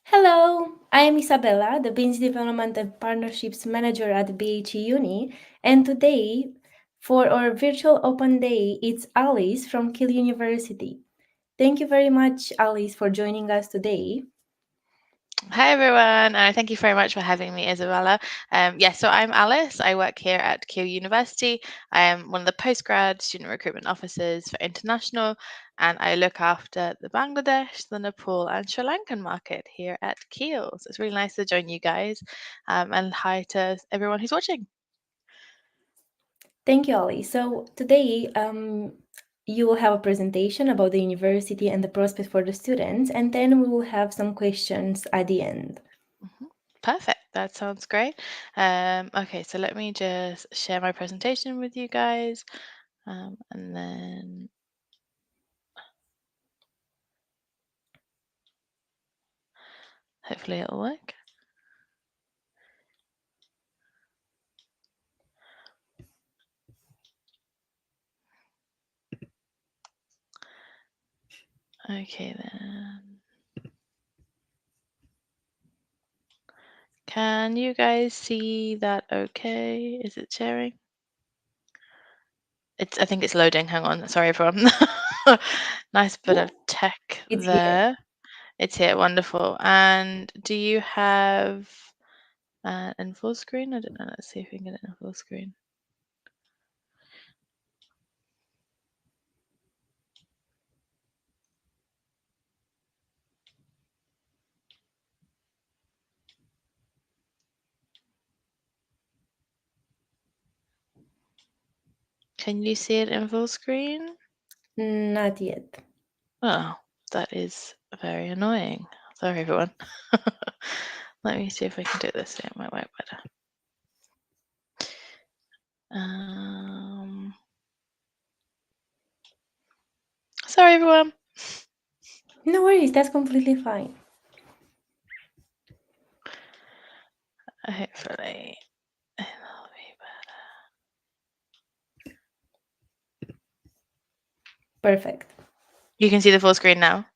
Hello, I am Isabella, the Business Development and Partnerships Manager at BHE Uni, and today, for our virtual open day, it's Alice from Keele University. Thank you very much, Alice, for joining us today. Hi everyone, thank you very much for having me, Isabella. So I'm Alice. I work here at Keele University. I am one of the postgrad student recruitment officers for international, and I look after the Bangladesh, the Nepal, and Sri Lankan market here at Keele. So it's really nice to join you guys, and hi to everyone who's watching. Thank you, Alice. So today, you will have a presentation about the university and the prospects for the students, and then we will have some questions at the end. Perfect. That sounds great. Okay, so let me just share my presentation with you guys, and then hopefully it'll work. Okay then. Can you guys see that okay? Is it sharing? I think it's loading. Hang on. Sorry, everyone. Nice bit of tech It's here. there. It's here. Wonderful. And do you have in full screen? I don't know. Let's see if we can get it in full screen. Can you see it in full screen? Not yet. Oh, that is very annoying. Sorry, everyone. Let me see if I can do it this way. It might work better. Sorry, everyone. No worries, that's completely fine. Hopefully, it'll be better. Perfect. You can see the full screen now.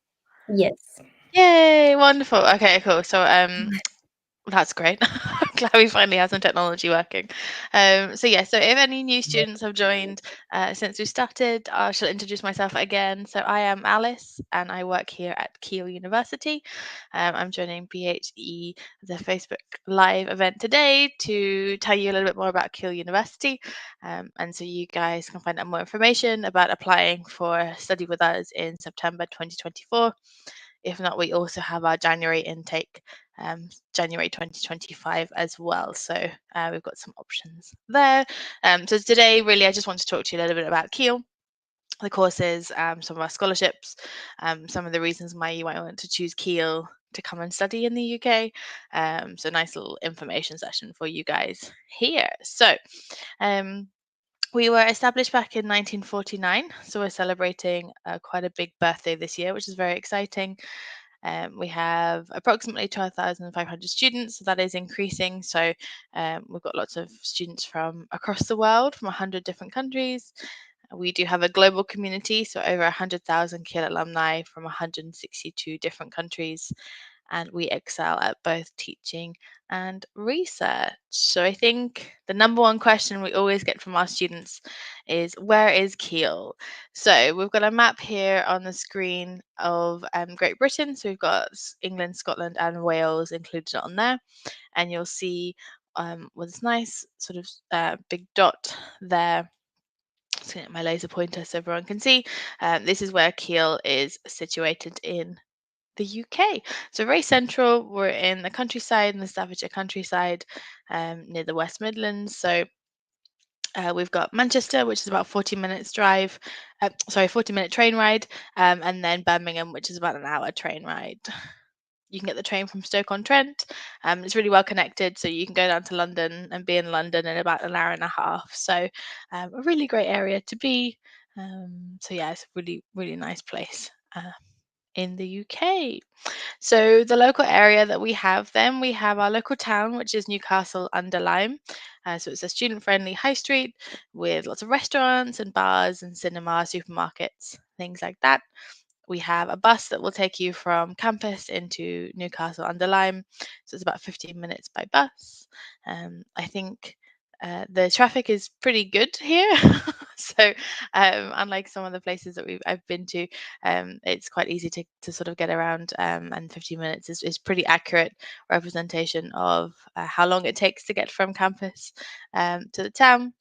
Yes. Yay! Wonderful. Okay, cool. So, that's great. I'm glad we finally have some technology working. So if any new students have joined since we started, I shall introduce myself again. So I am Alice, and I work here at Keele University. I'm joining BHE, the Facebook Live event today, to tell you a little bit more about Keele University, and so you guys can find out more information about applying for study with us in September 2024. If not, we also have our January intake, January 2025 as well. So we've got some options there. So today, really, I just want to talk to you a little bit about Keele, the courses, some of our scholarships, some of the reasons why you might want to choose Keele to come and study in the UK. So nice little information session for you guys here. So we were established back in 1949, so we're celebrating quite a big birthday this year, which is very exciting. We have approximately 12,500 students, so that is increasing. So we've got lots of students from across the world, from 100 different countries. We do have a global community, so over 100,000 Keele alumni from 162 different countries, and we excel at both teaching and research. So I think the number one question we always get from our students is, where is Keele? So we've got a map here on the screen of Great Britain. So we've got England, Scotland, and Wales included on there, and you'll see with this nice sort of big dot there. Just get my laser pointer so everyone can see. This is where Keele is situated in the UK. So very central. We're in the countryside, in the Staffordshire countryside, near the West Midlands. So we've got Manchester, which is about 40 minutes drive, 40-minute train ride, and then Birmingham, which is about an hour train ride. You can get the train from Stoke-on-Trent. It's really well connected, so you can go down to London and be in London in about an hour and a half. So a really great area to be. It's a really, really nice place in the UK. So the local area that we have our local town, which is Newcastle under Lyme. So it's a student-friendly high street with lots of restaurants and bars and cinema, supermarkets, things like that. we have a bus that will take you from campus into Newcastle under Lyme. So it's about 15 minutes by bus. I think the traffic is pretty good here. So unlike some of the places that I've been to, it's quite easy to sort of get around, and 15 minutes is pretty accurate representation of how long it takes to get from campus to the town.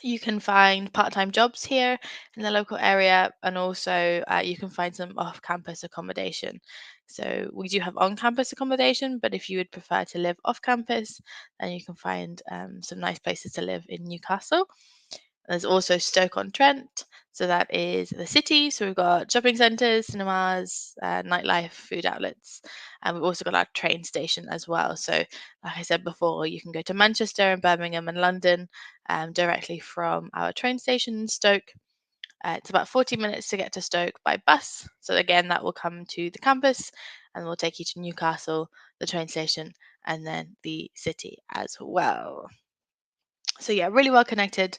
You can find part-time jobs here in the local area, and also you can find some off-campus accommodation. So we do have on-campus accommodation, but if you would prefer to live off-campus, then you can find some nice places to live in Newcastle. There's also Stoke-on-Trent, so that is the city. So we've got shopping centres, cinemas, nightlife, food outlets, and we've also got our train station as well. So, like I said before, you can go to Manchester and Birmingham and London directly from our train station in Stoke. It's about 40 minutes to get to Stoke by bus. So again, that will come to the campus and will take you to Newcastle, the train station, and then the city as well. So yeah, really well connected.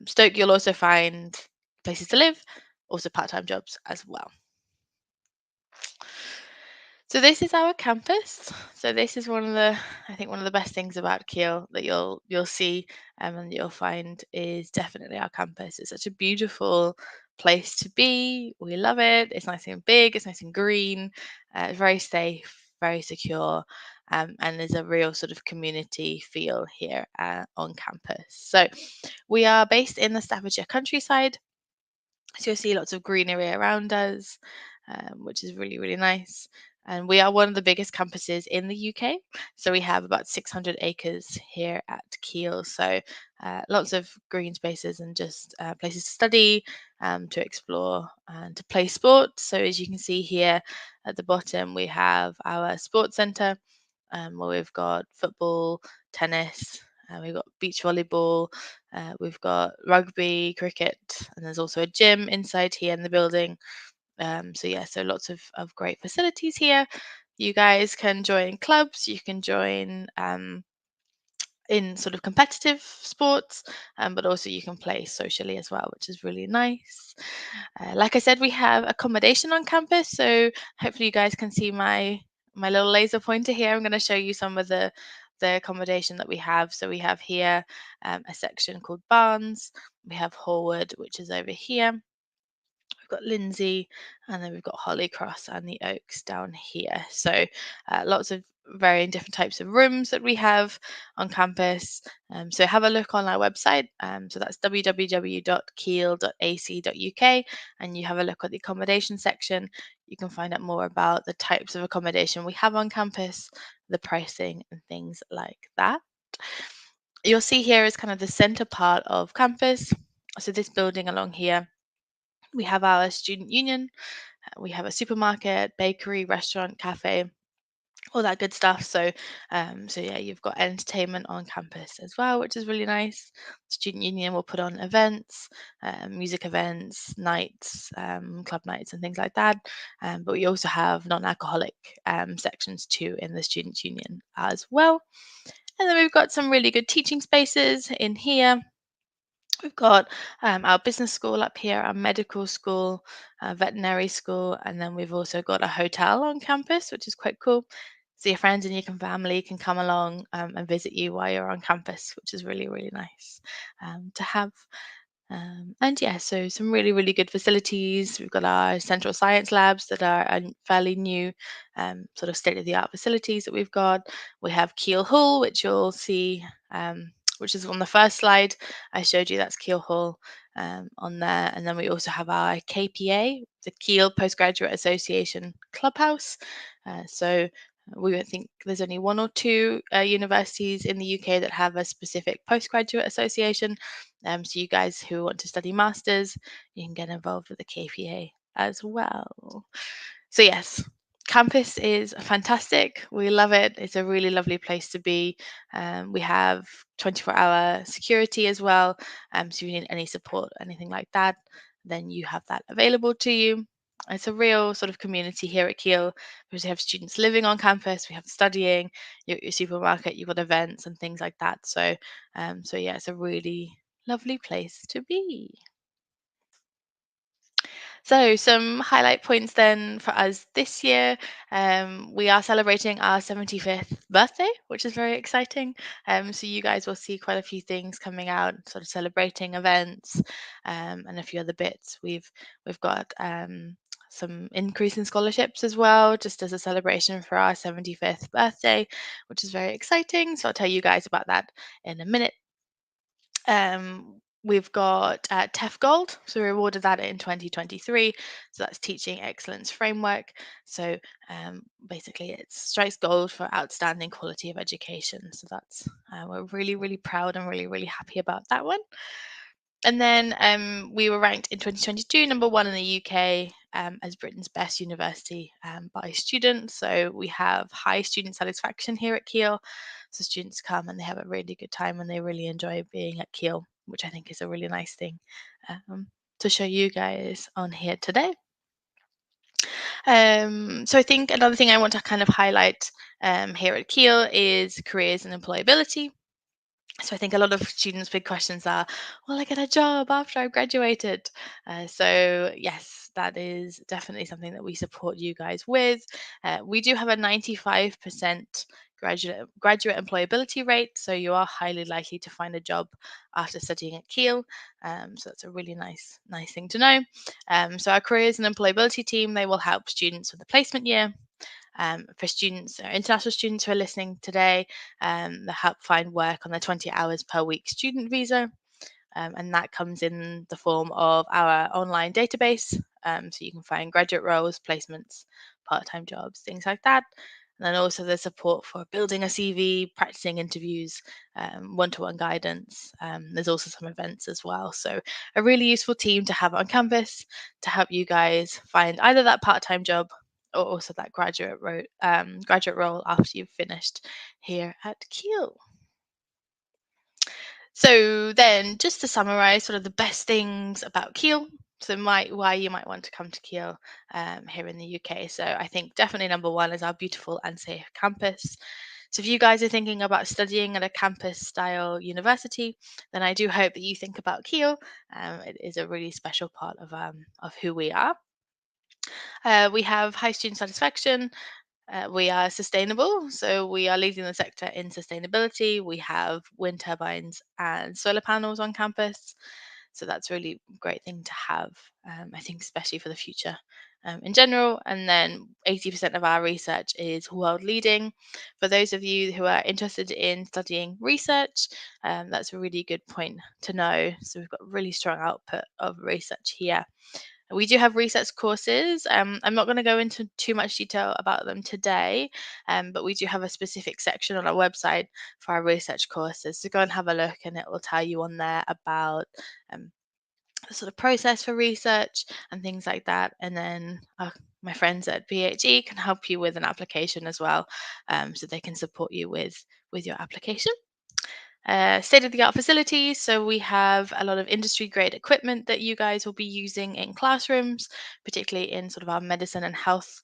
Stoke, you'll also find places to live, also part-time jobs as well. So this is our campus. So this is I think one of the best things about Keele that you'll see and you'll find is definitely our campus. It's such a beautiful place to be. We love it. It's nice and big. It's nice and green. It's very safe, very secure, and there's a real sort of community feel here on campus. So we are based in the Staffordshire countryside. So you'll see lots of greenery around us, which is really, really nice. And we are one of the biggest campuses in the UK. So we have about 600 acres here at Keele. So lots of green spaces and just places to study, to explore, and to play sports. So as you can see here at the bottom, we have our sports centre, where we've got football, tennis, we've got beach volleyball, we've got rugby, cricket, and there's also a gym inside here in the building. So yeah, so lots of great facilities here. You guys can join clubs, you can join in sort of competitive sports, but also you can play socially as well, which is really nice. Like I said, we have accommodation on campus, so hopefully you guys can see my little laser pointer here. I'm going to show you some of the accommodation that we have. So we have here a section called Barnes. We have Horwood, which is over here. We've got Lindsay, and then we've got Hollycross and the Oaks down here. So lots of varying different types of rooms that we have on campus. So have a look on our website. So that's www.keele.ac.uk, and you have a look at the accommodation section. You can find out more about the types of accommodation we have on campus, the pricing, and things like that. You'll see here is kind of the center part of campus. So this building along here, we have our student union, we have a supermarket, bakery, restaurant, cafe, all that good stuff. So, so yeah, you've got entertainment on campus as well, which is really nice. Student union will put on events, music events, nights, club nights, and things like that. But we also have non-alcoholic sections too in the student union as well. And then we've got some really good teaching spaces in here. We've got our business school up here, our medical school, veterinary school, and then we've also got a hotel on campus, which is quite cool. So your friends and your family can come along and visit you while you're on campus, which is really, really nice to have. And yeah, so some really, really good facilities. We've got our central science labs that are fairly new, sort of state-of-the-art facilities that we've got. We have Keele Hall, which you'll see, which is on the first slide I showed you. That's Keele Hall on there. And then we also have our KPA, the Keele Postgraduate Association Clubhouse. So we don't think there's only one or two universities in the UK that have a specific postgraduate association. So you guys who want to study masters, you can get involved with the KPA as well. So yes, campus is fantastic. We love it. It's a really lovely place to be. We have 24-hour security as well. So if you need any support, anything like that, then you have that available to you. It's a real sort of community here at Keele because we have students living on campus, we have studying, your supermarket, you've got events and things like that. So, so yeah, it's a really lovely place to be. So, some highlight points then for us this year. We are celebrating our 75th birthday, which is very exciting. So, you guys will see quite a few things coming out, sort of celebrating events and a few other bits. We've got some increase in scholarships as well, just as a celebration for our 75th birthday, which is very exciting. So, I'll tell you guys about that in a minute. We've got TEF Gold, so we awarded that in 2023. So that's Teaching Excellence Framework. So basically, it strikes gold for outstanding quality of education. So that's we're really, really proud and really, really happy about that one. And then we were ranked in 2022 #1 in the UK as Britain's best university by students. So we have high student satisfaction here at Keele. So students come and they have a really good time and they really enjoy being at Keele, which I think is a really nice thing to show you guys on here today. So I think another thing I want to kind of highlight here at Keele is careers and employability. So I think a lot of students' big questions are, will I get a job after I've graduated? So yes, that is definitely something that we support you guys with. We do have a 95% graduate employability rate, so you are highly likely to find a job after studying at Keele. So that's a really nice thing to know. So our careers and employability team, they will help students with the placement year. For students, international students who are listening today, they help find work on the 20 hours per week student visa. And that comes in the form of our online database. So you can find graduate roles, placements, part-time jobs, things like that. And then also the support for building a CV, practicing interviews, one-to-one guidance. There's also some events as well. So a really useful team to have on campus to help you guys find either that part-time job or also that graduate role after you've finished here at Keele. So then, just to summarize, sort of the best things about Keele. So why you might want to come to Keele here in the UK. So I think definitely #1 is our beautiful and safe campus. So if you guys are thinking about studying at a campus-style university, then I do hope that you think about Keele. It is a really special part of who we are. We have high student satisfaction. We are sustainable, so we are leading the sector in sustainability. We have wind turbines and solar panels on campus, so that's really a great thing to have, I think, especially for the future in general. And then 80% of our research is world leading. For those of you who are interested in studying research, that's a really good point to know. So we've got really strong output of research here. We do have research courses. I'm not going to go into too much detail about them today, but we do have a specific section on our website for our research courses. So go and have a look, and it will tell you on there about um, the sort of process for research and things like that. And then my friends at BHE can help you with an application as well, so they can support you with your application. State-of-the-art facilities. So we have a lot of industry-grade equipment that you guys will be using in classrooms, particularly in sort of our medicine and health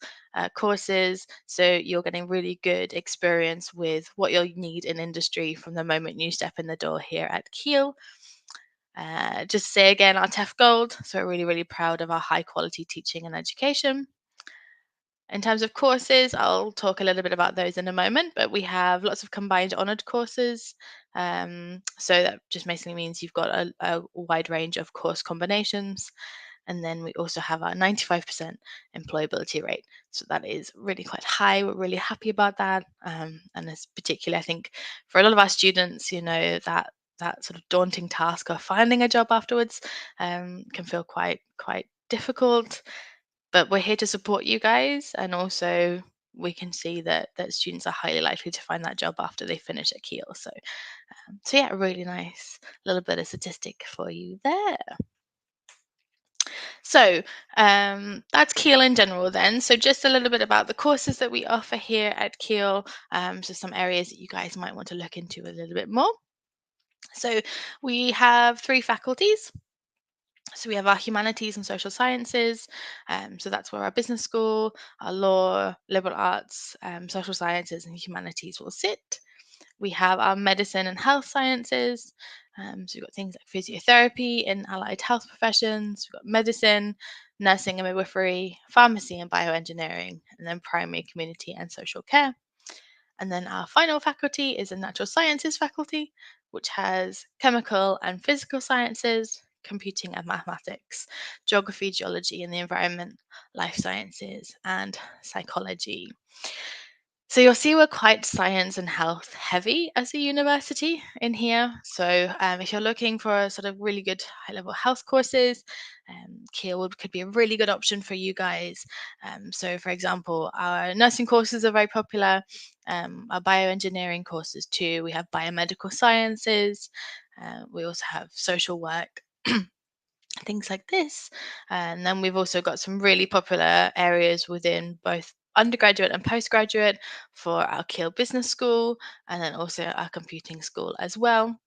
courses. So you're getting really good experience with what you'll need in industry from the moment you step in the door here at Keele. Just to say again, our TEF Gold. So we're really, really proud of our high-quality teaching and education. In terms of courses, I'll talk a little bit about those in a moment, but we have lots of combined honoured courses. So that just basically means you've got a wide range of course combinations. And then we also have our 95% employability rate. So that is really quite high. We're really happy about that. And it's particularly, I think, for a lot of our students, that sort of daunting task of finding a job afterwards can feel quite difficult, but we're here to support you guys, and also we can see that students are highly likely to find that job after they finish at Keele. So yeah, really nice little bit of statistic for you there. So that's Keele in general then. So just a little bit about the courses that we offer here at Keele. So some areas that you guys might want to look into a little bit more. So we have 3 faculties. So we have our humanities and social sciences. So that's where our business school, our law, liberal arts, social sciences, and humanities will sit. We have our medicine and health sciences. So we've got things like physiotherapy and allied health professions. We've got medicine, nursing and midwifery, pharmacy and bioengineering, and then primary, community and social care. And then our final faculty is a natural sciences faculty, which has chemical and physical sciences, computing and mathematics, geography, geology and the environment, life sciences, and psychology. So you'll see we're quite science and health heavy as a university in here. So if you're looking for sort of really good high-level health courses, Keele could be a really good option for you guys. So for example, our nursing courses are very popular, our bioengineering courses too. We have biomedical sciences, we also have social work, things like this. And then we've also got some really popular areas within both undergraduate and postgraduate for our Keele Business School, and then also our computing school as well.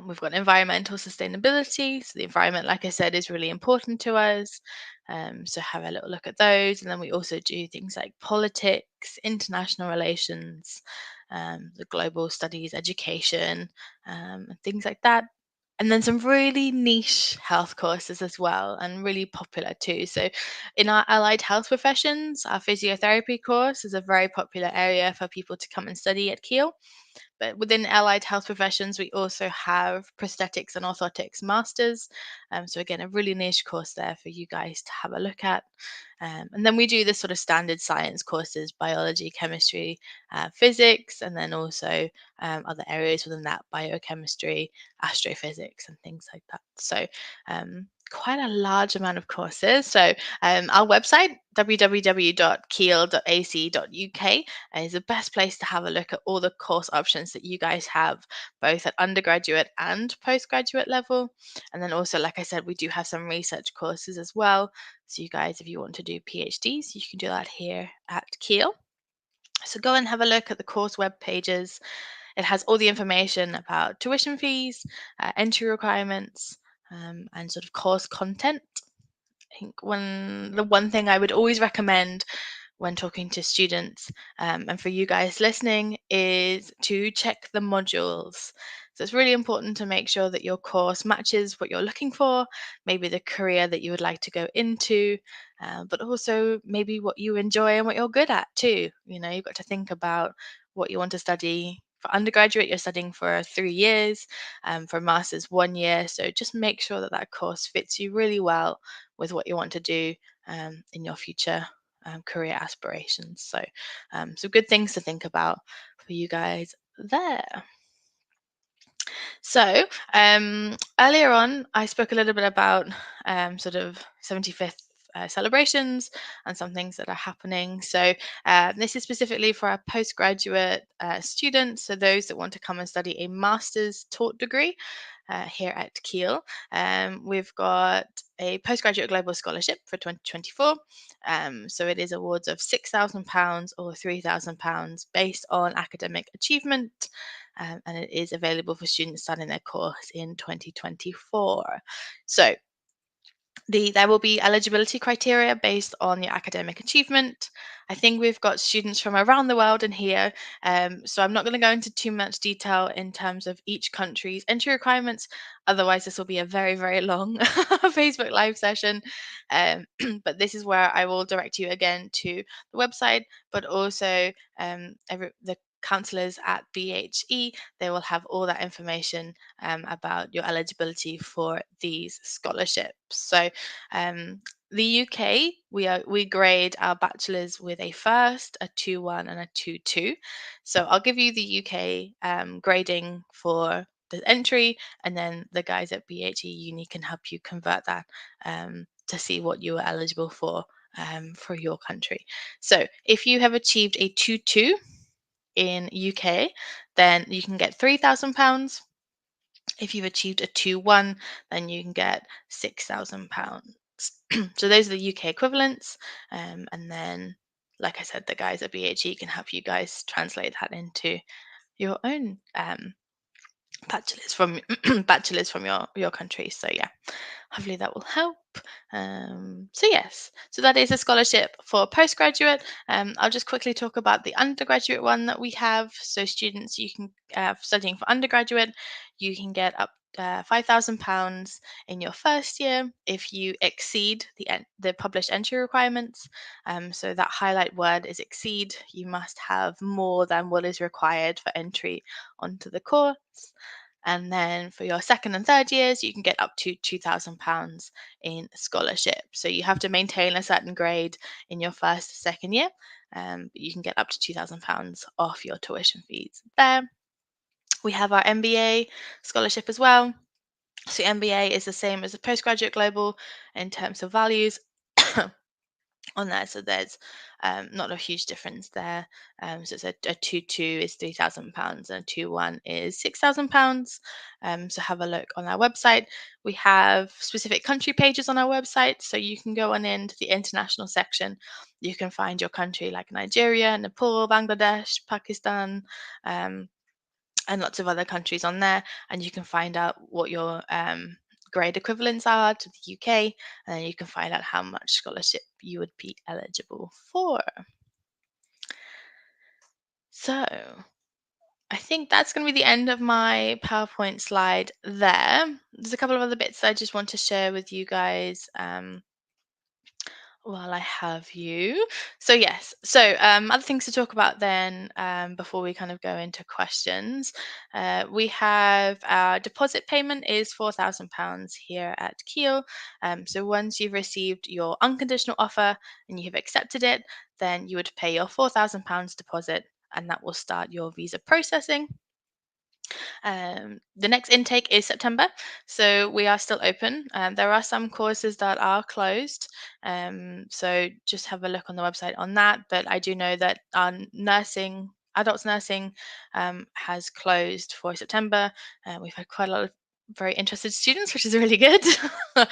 We've got environmental sustainability. So the environment, like I said, is really important to us. So have a little look at those. And then we also do things like politics, international relations, the global studies, education, and things like that. And then some really niche health courses as well, and really popular too. So, in our allied health professions, our physiotherapy course is a very popular area for people to come and study at Keele. But within allied health professions, we also have prosthetics and orthotics masters. So again, a really niche course there for you guys to have a look at. And then we do the sort of standard science courses, biology, chemistry, physics, and then also other areas within that, biochemistry, astrophysics, and things like that. So quite a large amount of courses. So our website, www.keele.ac.uk, is the best place to have a look at all the course options that you guys have, both at undergraduate and postgraduate level. And then also, like I said, we do have some research courses as well. So you guys, if you want to do PhDs, you can do that here at Keele. So go and have a look at the course web pages. It has all the information about tuition fees, entry requirements, and sort of course content. I think the one thing I would always recommend when talking to students, and for you guys listening, is to check the modules. So it's really important to make sure that your course matches what you're looking for, maybe the career that you would like to go into, but also maybe what you enjoy and what you're good at too. You know, you've got to think about what you want to study. For undergraduate, you're studying for 3 years, for master's 1 year. So just make sure that that course fits you really well with what you want to do in your future career aspirations. So, some good things to think about for you guys there. So, earlier on, I spoke a little bit about sort of 75th celebrations and some things that are happening. So, this is specifically for our postgraduate students, so those that want to come and study a master's taught degree. Here at Keele. We've got a postgraduate global scholarship for 2024. So it is awards of £6,000 or £3,000 based on academic achievement. And it is available for students starting their course in 2024. So there will be eligibility criteria based on your academic achievement. I think we've got students from around the world in here, so I'm not going to go into too much detail in terms of each country's entry requirements. Otherwise, this will be a very, very long Facebook Live session. But this is where I will direct you again to the website, but also the counsellors at BHE. They will have all that information about your eligibility for these scholarships. So the UK, we grade our bachelors with a first, a 2-1, and a 2-2. So I'll give you the UK grading for the entry, and then the guys at BHE Uni can help you convert that to see what you are eligible for your country. So if you have achieved a 2-2 in UK, then you can get £3,000. If you've achieved a 2-1, then you can get £6,000. So those are the UK equivalents. And then, like I said, the guys at BHE can help you guys translate that into your own bachelors from bachelors from your country. So yeah, hopefully that will help. So yes, so that is a scholarship for postgraduate. I'll just quickly talk about the undergraduate one that we have. So students, you can studying for undergraduate, you can get up £5,000 in your first year if you exceed the published entry requirements. So that highlight word is exceed. You must have more than what is required for entry onto the course. And then for your second and third years, you can get up to £2,000 in scholarship. So you have to maintain a certain grade in your first, second year, but you can get up to £2,000 off your tuition fees there. We have our MBA scholarship as well. So MBA is the same as the postgraduate global in terms of values on there. So there's not a huge difference there. So it's a 2-2 is £3,000 and a 2-1 is £6,000. So have a look on our website. We have specific country pages on our website. So you can go on into the international section. You can find your country like Nigeria, Nepal, Bangladesh, Pakistan, and lots of other countries on there, and you can find out what your grade equivalents are to the UK, and then you can find out how much scholarship you would be eligible for. So I think that's going to be the end of my PowerPoint slide there. There's a couple of other bits I just want to share with you guys while I have you. So yes, so other things to talk about then before we kind of go into questions. We have our deposit payment is £4,000 here at Keele. So once you've received your unconditional offer and you have accepted it, then you would pay your £4,000 deposit, and that will start your visa processing. The next intake is September, so we are still open. There are some courses that are closed, so just have a look on the website on that. But I do know that our adults nursing, has closed for September. We've had quite a lot of very interested students, which is really good. So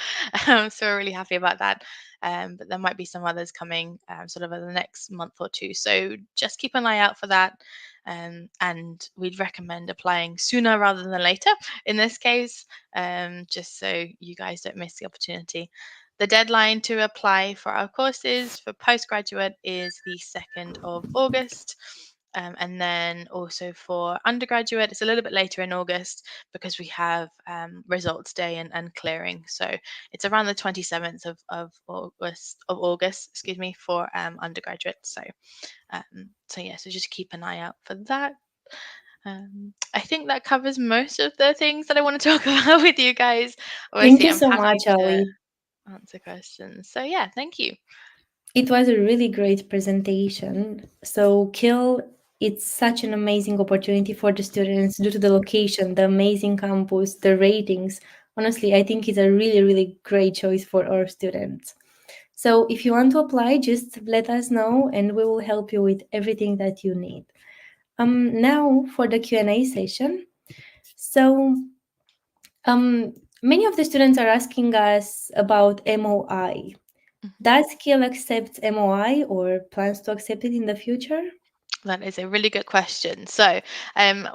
we're really happy about that. But there might be some others coming sort of in the next month or two. So just keep an eye out for that. And we'd recommend applying sooner rather than later in this case, just so you guys don't miss the opportunity. The deadline to apply for our courses for postgraduate is the 2nd of August. And then also for undergraduate, it's a little bit later in August because we have results day and clearing. So it's around the 27th of August, excuse me, for undergraduate. So yeah, so just keep an eye out for that. I think that covers most of the things that I want to talk about with you guys. Thank Obviously, you I'm so happy much, to Ali. answer questions. So yeah, thank you. It was a really great presentation. So Keele, it's such an amazing opportunity for the students due to the location, the amazing campus, the ratings. Honestly, I think it's a really, really great choice for our students. So if you want to apply, just let us know and we will help you with everything that you need. Now for the Q&A session. So many of the students are asking us about MOI. Does Keele accept MOI or plans to accept it in the future? That is a really good question. So,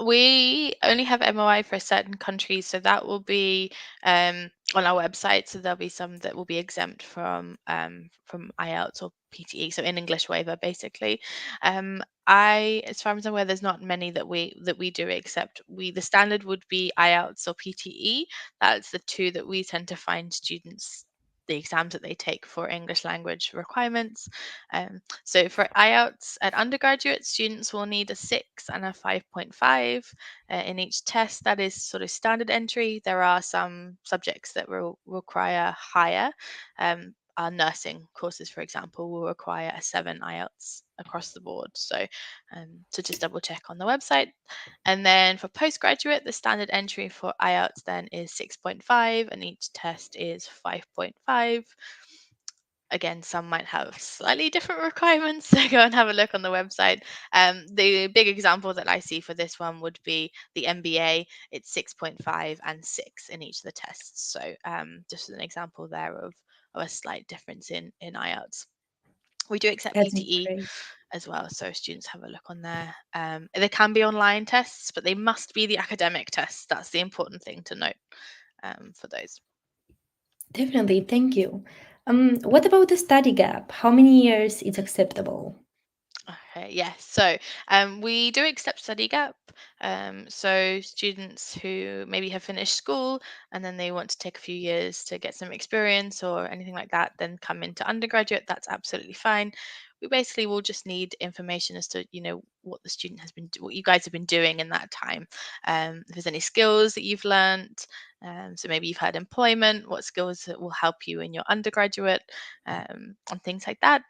we only have MOI for certain countries, so that will be on our website. So there'll be some that will be exempt from IELTS or PTE, so in English waiver, basically. As far as I'm aware, there's not many that we do accept. The standard would be IELTS or PTE. That's the two that we tend to find students the exams that they take for English language requirements. So for IELTS at undergraduate, students will need a 6 and a 5.5 in each test. That is sort of standard entry. There are some subjects that will require higher. Our nursing courses, for example, will require a 7 IELTS across the board. So just double check on the website. And then for postgraduate, the standard entry for IELTS then is 6.5 and each test is 5.5. Again, some might have slightly different requirements, so go and have a look on the website. The big example that I see for this one would be the MBA. It's 6.5 and 6 in each of the tests. So just an example there of a slight difference in IELTS. We do accept That's PTE great. as well, so students have a look on there. There can be online tests, but they must be the academic tests. That's the important thing to note for those. Definitely, thank you. What about the study gap? How many years is acceptable? Okay, yes. So we do accept study gap. So students who maybe have finished school and then they want to take a few years to get some experience or anything like that, then come into undergraduate, that's absolutely fine. We basically will just need information as to, what the student has been, what you guys have been doing in that time. If there's any skills that you've learnt, so maybe you've had employment, what skills that will help you in your undergraduate, and things like that.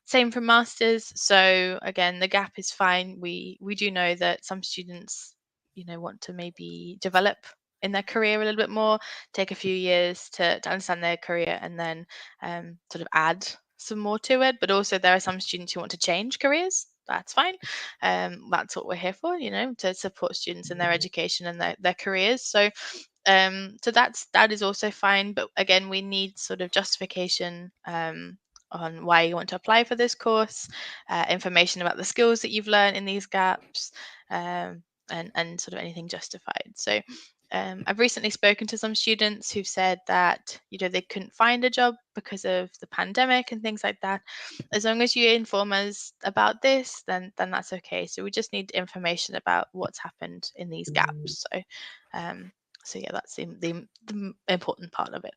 Same for masters. So again, the gap is fine. We do know that some students, want to maybe develop in their career a little bit more, take a few years to understand their career, and then sort of add some more to it. But also, there are some students who want to change careers. That's fine. That's what we're here for, to support students in their education and their careers. So that is also fine. But again, we need sort of justification on why you want to apply for this course, information about the skills that you've learned in these gaps, and sort of anything justified. So I've recently spoken to some students who've said that they couldn't find a job because of the pandemic and things like that. As long as you inform us about this, then that's okay. So we just need information about what's happened in these gaps. Um, so yeah, that's the important part of it.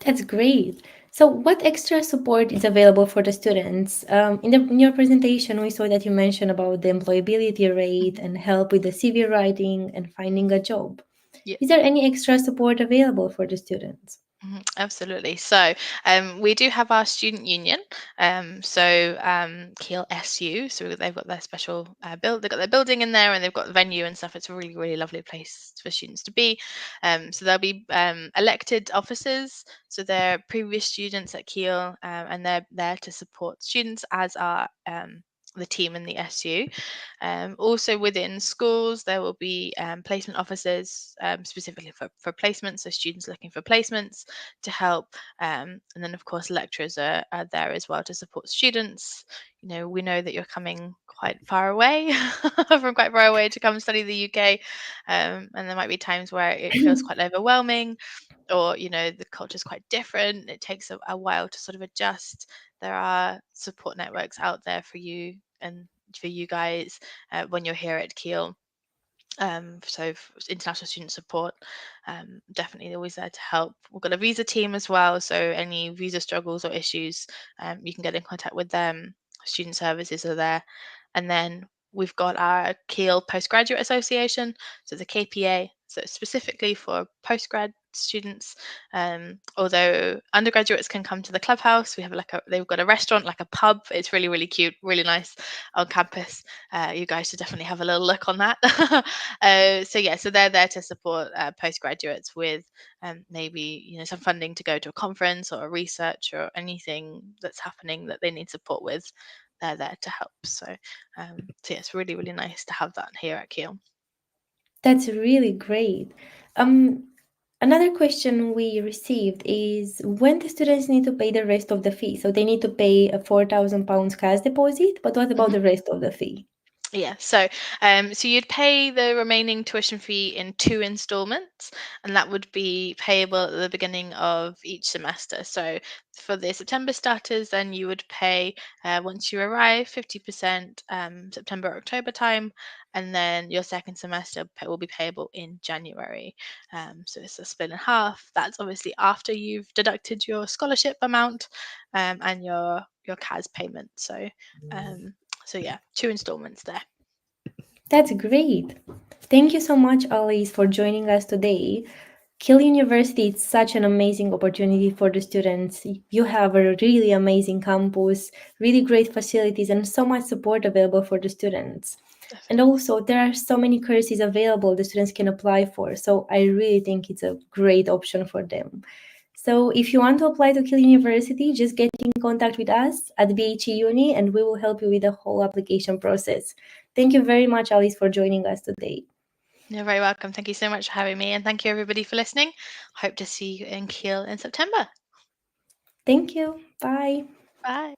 That's great. So, what extra support is available for the students? In your presentation, we saw that you mentioned about the employability rate Mhm. and help with the CV writing and finding a job. Yeah. Is there any extra support available for the students? Absolutely. So we do have our student union. Keele SU. So they've got their special build. They've got their building in there, and they've got the venue and stuff. It's a really, really lovely place for students to be. So there'll be elected officers. So they're previous students at Keele, and they're there to support students, as are the team in the SU. Also within schools, there will be placement officers, specifically for placements, so students looking for placements to help. And then, of course, lecturers are there as well to support students. We know that you're coming quite far away from quite far away to come study the UK, and there might be times where it feels quite overwhelming, or the culture is quite different. It takes a while to sort of adjust. There are support networks out there for you and for you guys when you're here at Keele. International student support, definitely always there to help. We've got a visa team as well, so any visa struggles or issues, you can get in contact with them. Student services are there. And then we've got our Keele Postgraduate Association, so the KPA, so specifically for postgrad students. Although undergraduates can come to the clubhouse, they've got a restaurant, like a pub. It's really, really cute, really nice on campus. You guys should definitely have a little look on that. So they're there to support postgraduates with maybe some funding to go to a conference or a research or anything that's happening that they need support with. They're there to help. So yeah, it's really, really nice to have that here at Keele. That's really great. Um, Another question we received is when the students need to pay the rest of the fee. So they need to pay a £4,000 cash deposit, but what about Mhm. the rest of the fee? Yeah, so you'd pay the remaining tuition fee in 2 installments, and that would be payable at the beginning of each semester. So for the September starters, then you would pay once you arrive 50% September October time, and then your second semester will be payable in January. So it's a split in half. That's obviously after you've deducted your scholarship amount and your CAS payment. So yeah, 2 installments there. That's great. Thank you so much, Alice, for joining us today. Keele University is such an amazing opportunity for the students. You have a really amazing campus, really great facilities, and so much support available for the students. And Definitely. also, there are so many courses available the students can apply for. So I really think it's a great option for them. So if you want to apply to Keele University, just get in contact with us at BHE Uni and we will help you with the whole application process. Thank you very much, Alice, for joining us today. You're very welcome. Thank you so much for having me, and thank you everybody for listening. Hope to see you in Keele in September. Thank you. Bye. Bye.